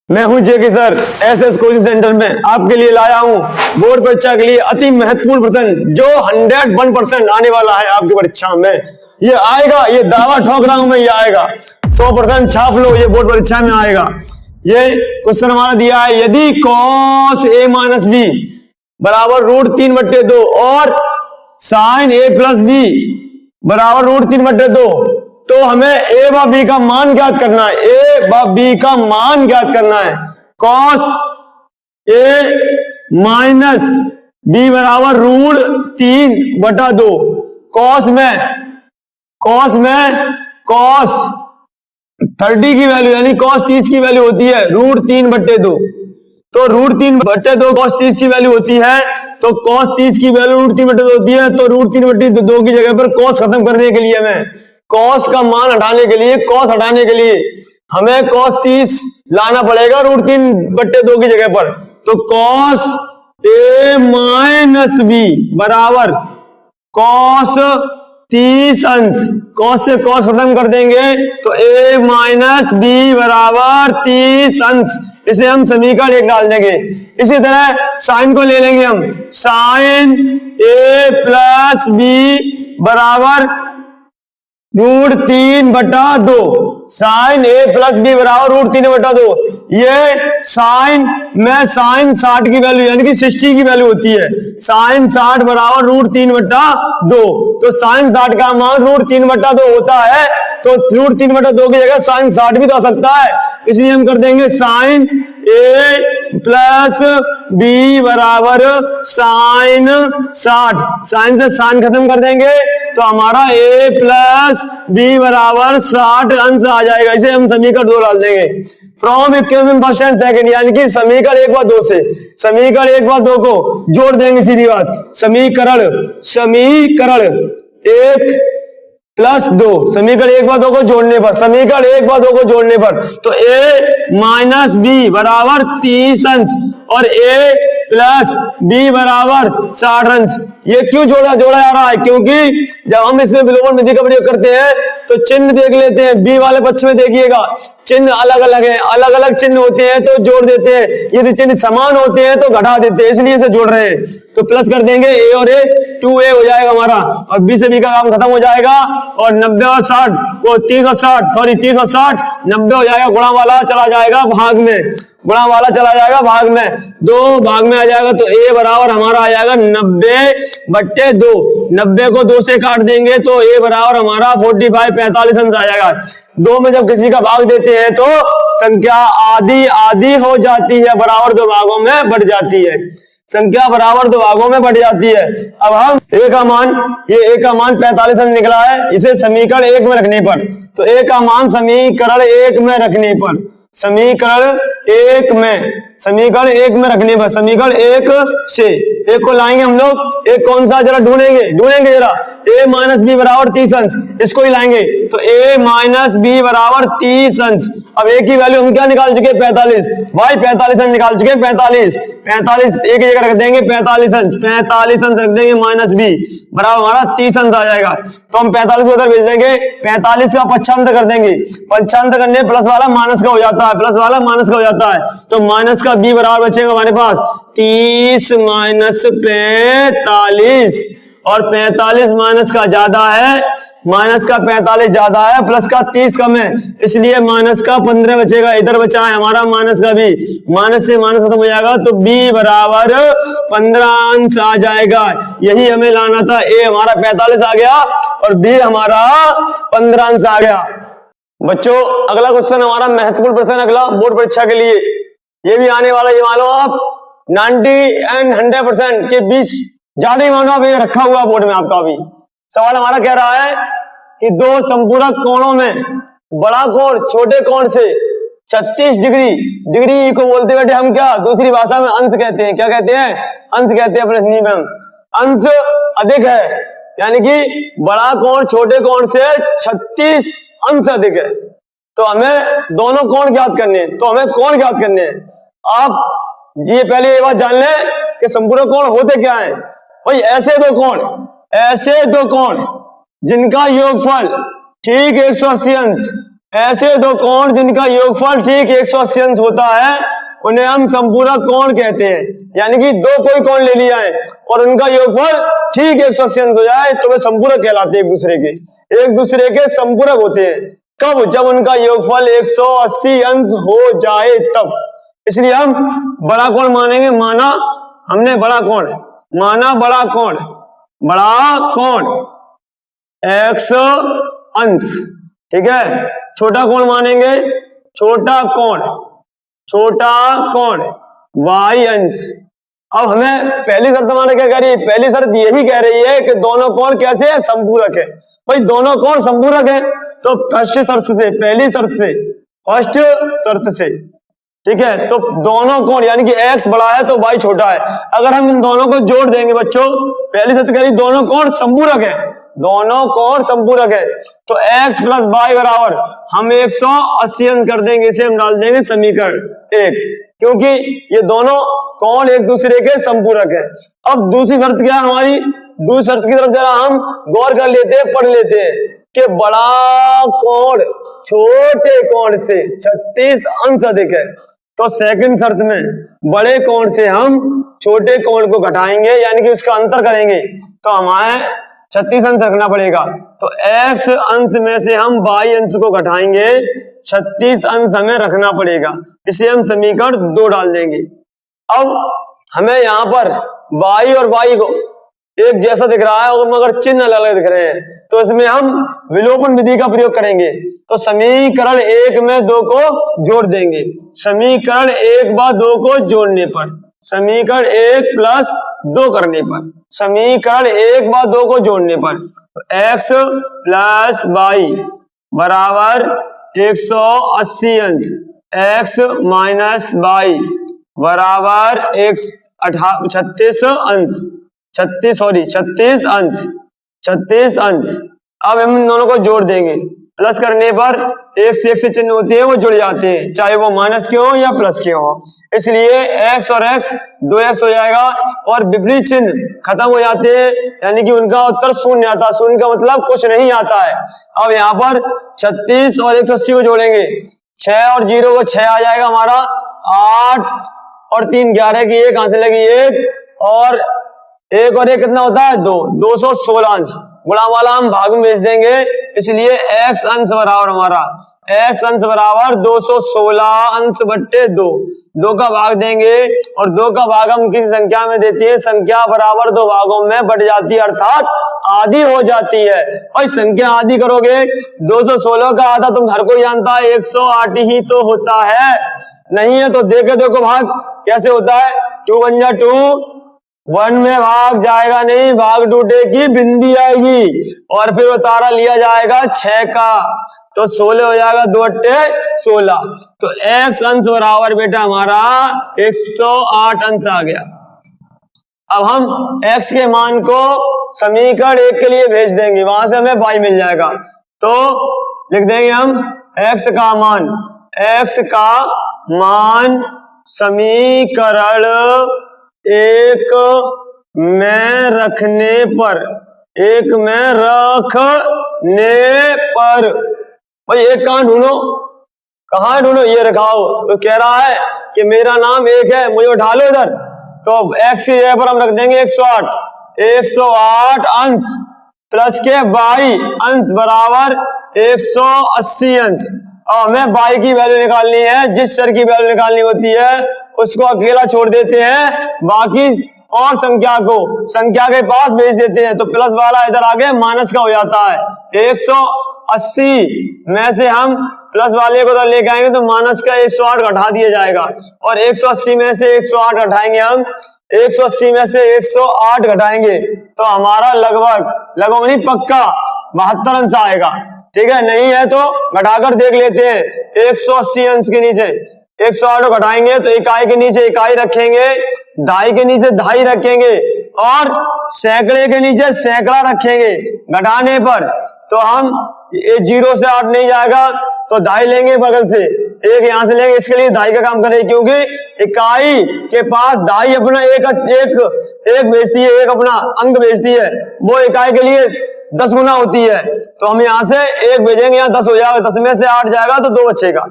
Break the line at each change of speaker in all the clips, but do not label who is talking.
मैं हूं जेके sir SS coaching centre में आपके लिए लाया हूं बोर्ड परीक्षा के लिए अति महत्वपूर्ण प्रश्न जो 101% आने वाला है आपकी परीक्षा में। ये आएगा, ये दावा ठोक रहा हूं मैं, ये आएगा 100% छाप लो, ये बोर्ड परीक्षा में आएगा। ये क्वेश्चन हमारा दिया है, यदि cos a माइनस बी बराबर √3/2 और sin a प्लस बी बराबर √3/2 तो हमें a व b का मान ज्ञात करना है। a व b का मान ज्ञात करना है। cos a माइनस b बराबर √3/2। cos cos 30 की वैल्यू यानी cos 30 की वैल्यू होती है √3/2। तो √3/2 cos 30 की वैल्यू होती है, तो cos 30 की वैल्यू √3/2 होती है, तो √3/2 की जगह पर cos खत्म करने के लिए हमें cos का मान हटाने के लिए हमें cos 30 लाना पड़ेगा √3/2 की जगह पर। तो cos a माइनस बी बराबर cos 30 अंश, cos से cos खत्म कर देंगे तो a माइनस बी बराबर 30 अंश। इसे हम समीकरण 1 डाल देंगे। इसी तरह साइन को ले लेंगे हम, sin a प्लस बी बराबर √3/2। साइन a प्लस बी बराबर √3/2। ये साइन में साइन 60 की वैल्यू यानी कि 60 की वैल्यू होती है। साइन 60 बराबर √3/2। तो साइन 60 का मान √3/2 होता है, तो √3/2 की जगह साइन 60 भी तो आ सकता है। इसलिए हम कर देंगे साइन a प्लस बी बराबर साइन 60। साइन से साइन खत्म कर देंगे तो हमारा a प्लस बी बराबर 60 अंश आ जाएगा। इसे हम समीकरण 2 डाल देंगे। From equation first and second यानी कि समीकरण 1 व 2 से समीकरण 1 व 2 को जोड़ देंगे। सीधी बात, समीकरण 1 प्लस 2, समीकरण 1 व 2 को जोड़ने पर, समीकरण 1 व 2 को जोड़ने पर तो a माइनस बी बराबर 30 अंश और a प्लस बी बराबर 60 अंश। ये क्यों जोड़ा जा रहा है? क्योंकि जब हम इसमें विलोमन विधि का प्रयोग करते हैं तो चिन्ह देख लेते हैं। बी वाले पक्ष में देखिएगा चिन्ह अलग अलग है, अलग अलग चिन्ह होते हैं तो जोड़ देते हैं, यदि चिन्ह समान होते हैं तो घटा देते हैं, इसलिए इसे जोड़ रहे हैं। तो प्लस कर देंगे a और a, 2a हो जाएगा हमारा और b से b का काम खत्म हो जाएगा और 90 और 60 वो 30 और 60 90 हो जाएगा, गुणा वाला चला जाएगा भाग में, गुणा वाला चला जाएगा भाग में, 2 भाग में आ जाएगा तो a बराबर हमारा आ जाएगा 90/2। 90 को 2 से काट देंगे तो a बराबर हमारा 45 अंश आ जाएगा। 2 में जब किसी का भाग देते हैं तो संख्या आधी हो जाती है, बराबर 2 भागों में बढ़ जाती है, संख्या बराबर 2 भागों में बढ़ जाती है। अब हम a का मान, ये a का मान 45 अंश निकला है, इसे समीकरण 1 में रखने पर, तो a का मान समीकरण 1 में रखने पर, समीकरण 1 में रखने पर, समीकरण 1 से 1 को लाएंगे हम लोग। एक कौन सा जरा ढूंढेंगे जरा, a माइनस बी बराबर 30 अंश, इसको ही लाएंगे तो a माइनस बी बराबर 30 अंश। अब a की वैल्यू हम क्या निकाल चुके? 45, भाई 45 अंश निकाल चुके। 45 एक जगह रख देंगे, 45 अंश रख देंगे, माइनस बी बराबर हमारा 30 अंश आ जाएगा। तो हम 45 को उधर भेज देंगे, 45 का पक्षांतर कर देंगे, पक्षांतर करने प्लस वाला माइनस का हो जाता है, तो माइनस का b बराबर बचेगा हमारे पास 30 माइनस 45 और 45 माइनस का ज्यादा है, माइनस का 45 ज्यादा है, प्लस का 30 कम है, इसलिए माइनस का 15 बचेगा। इधर बचा है हमारा माइनस का b, माइनस से माइनस खत्म हो जाएगा तो b बराबर 15 अंश आ जाएगा। यही हमें लाना था, a हमारा 45 आ गया और b हमारा 15 अंश आ गया। बच्चों अगला क्वेश्चन हमारा महत्वपूर्ण प्रश्न, अगला बोर्ड परीक्षा के लिए ये भी आने वाला, ये मानो आप 90 और 100% के बीच ज्यादा ही मानो आप ये रखा हुआ बोर्ड में आपका। अभी सवाल हमारा कह रहा है कि 2 संपूरक कोणों में बड़ा कोण छोटे कोण से 36 डिग्री को बोलते बेटे हम क्या दूसरी भाषा में अंश कहते हैं। क्या कहते हैं? अंश कहते हैं अपने हिंदी में हम। अंश अधिक है यानी कि बड़ा कोण छोटे कोण से 36 अंश अधिक है, तो हमें दोनों कोण ज्ञात करने हैं। तो हमें कोण ज्ञात करने हैं। आप ये पहले ये बात जान लें कि संपूरक कोण होते क्या है। भाई ऐसे दो कोण जिनका योगफल ठीक 180 अंश, ऐसे दो कोण जिनका योगफल ठीक 180 अंश होता है उन्हें हम संपूरक कोण कहते हैं। यानी कि दो कोई कोण ले लिया है और उनका योगफल ठीक 180 अंश हो जाए तो वे संपूरक कहलाते हैं, एक दूसरे के संपूरक होते हैं। कब? जब उनका योगफल 180 अंश हो जाए तब। इसलिए हम बड़ा कोण मानेंगे, माना हमने बड़ा कोण, माना बड़ा कोण x अंश, ठीक है। छोटा कोण मानेंगे छोटा कोण y अंश। अब हमें पहली शर्त हमारे क्या कह रही है? पहली शर्त यही कह रही है कि दोनों कोण कैसे है? संपूरक है। भाई दोनों कोण संपूरक है तो फर्स्ट शर्त से ठीक है, तो दोनों कोण यानी कि x बड़ा है तो y छोटा है। अगर हम इन दोनों को जोड़ देंगे बच्चों, पहली शर्त कह रही दोनों कोण संपूरक है, तो x प्लस y बराबर हम 180 अंश कर देंगे, इसे हम डाल देंगे समीकरण 1, क्योंकि ये दोनों कोण एक दूसरे के संपूरक है। अब दूसरी शर्त क्या है हमारी? दूसरी शर्त की तरफ जरा हम गौर कर लेते हैं, पढ़ लेते हैं कि बड़ा कोण छोटे कोण से 36 अंश अधिक है। तो सेकंड शर्त में बड़े कोण से हम छोटे कोण को घटाएंगे, यानी कि उसका अंतर करेंगे, तो हमें 36 अंश रखना पड़ेगा। तो x अंश में से हम y अंश को घटाएंगे, 36 अंश हमें रखना पड़ेगा, इसे हम समीकरण 2 डाल देंगे। अब हमें यहाँ पर y और y को एक जैसा दिख रहा है और मगर चिन्ह अलग अलग दिख रहे हैं, तो इसमें हम विलोपन विधि का प्रयोग करेंगे। तो समीकरण 1 में 2 को जोड़ देंगे, समीकरण 1 व 2 को जोड़ने पर, समीकरण 1 प्लस 2 करने पर, समीकरण 1 व 2 को जोड़ने पर x प्लस y बराबर 180 अंश, x माइनस y बराबर 36 अंश। अब हम इन दोनों को जोड़ देंगे, प्लस करने पर एक से चिन्ह होते हैं वो जुड़ जाते हैं, चाहे वो माइनस के हो या प्लस के हो। इसलिए x और x 2x हो जाएगा और विपरीत चिन्ह खत्म हो जाते हैं, यानी कि उनका उत्तर शून्य आता है। शून्य का मतलब कुछ नहीं आता है। अब यहाँ पर 36 और 180 को जोड़ेंगे, 6 और 0 को 6 आ जाएगा हमारा, 8 और 3 11 की 1 कहां से लगी 1, और 1 और 1 कितना होता है 2, 216 अंश। गुणा वाला हम भाग में भेज देंगे, इसलिए x अंश बराबर हमारा x अंश बराबर 216 अंश बट्टे 2, 2 का भाग देंगे और 2 का भाग हम किसी संख्या में देते हैं, संख्या बराबर 2 भागों में बढ़ जाती है, अर्थात आधी हो जाती है। और संख्या आधी करोगे 216 का आधा तुम हर कोई जानता है 108 ही तो होता है, नहीं है तो देखो भाग कैसे होता है, 2 1 जा 2, 1 में भाग जाएगा नहीं, भाग टूटेगी बिंदी आएगी और फिर उतारा लिया जाएगा 6 का, तो 16 हो जाएगा, 2 अट्ठे 16। तो x अंश बराबर बेटा हमारा 108 अंश आ गया। अब हम x के मान को समीकरण 1 के लिए भेज देंगे, वहां से हमें y मिल जाएगा। तो लिख देंगे हम x का मान समीकरण 1 में रखने पर, भाई एक कहां ढूंढो, ये रखाओ। तो कह रहा है कि मेरा नाम 1 है, मुझे उठा लो इधर, तो x की जगह पर हम रख देंगे 108 अंश प्लस के y अंश बराबर 180 अंश। अब हमें y की वैल्यू निकालनी है, जिस चर की वैल्यू निकालनी होती है उसको अकेला छोड़ देते हैं, बाकी और संख्या के पास भेज देते हैं, तो प्लस वाला इधर आगे माइनस का हो जाता है। 180 में से हम प्लस वाले को उधर लेके आएंगे तो माइनस का 108 घटा दिया जाएगा, और 180 में से 108 घटाएंगे हम, 180 में से 108 घटाएंगे तो हमारा लगभग नहीं पक्का 72 अंश आएगा। ठीक है, नहीं है तो घटाकर देख लेते हैं। 180 अंश के नीचे 108 घटाएंगे तो इकाई के नीचे इकाई रखेंगे, दहाई के नीचे दहाई रखेंगे और सैकड़े के नीचे सैकड़ा रखेंगे। घटाने पर तो हम 0 से 8 नहीं जाएगा तो दहाई लेंगे, बगल से 1 यहां से लेंगे, इसके लिए दहाई का काम करेंगे, क्योंकि इकाई के पास दहाई अपना एक भेजती है, एक अपना अंक भेजती है, वो इकाई के लिए 10 गुना होती है, तो हम यहाँ से 1 भेजेंगे, यहाँ 10 हो जाएगा, 10 में से 8 जाएगा तो 2 बचेगा।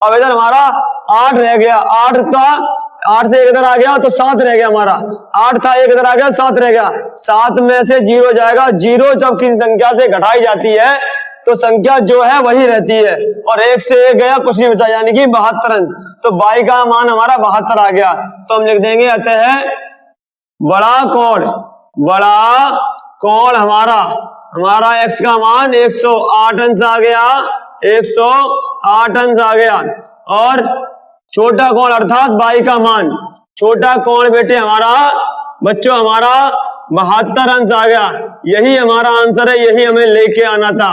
अब इधर हमारा 8 रह गया, 8 से 1 इधर आ गया तो 7 रह गया हमारा, 8 था 1 इधर आ गया 7 रह गया, 7 में से 0 जाएगा। 0 जब किसी संख्या से घटाई जाती है तो संख्या जो है वही रहती है, और 1 से 1 गया, कुछ नहीं बचा, यानी कि 72 अंश। तो y का मान हमारा 72 आ गया। तो हम लिख देंगे अतः बड़ा कोण हमारा x का मान 108 अंश आ गया, 108 अंश आ गया। और छोटा कोण अर्थात y का मान, छोटा कोण बेटे हमारा बच्चों हमारा 72 अंश आ गया। यही हमारा आंसर है, यही हमें लेके आना था।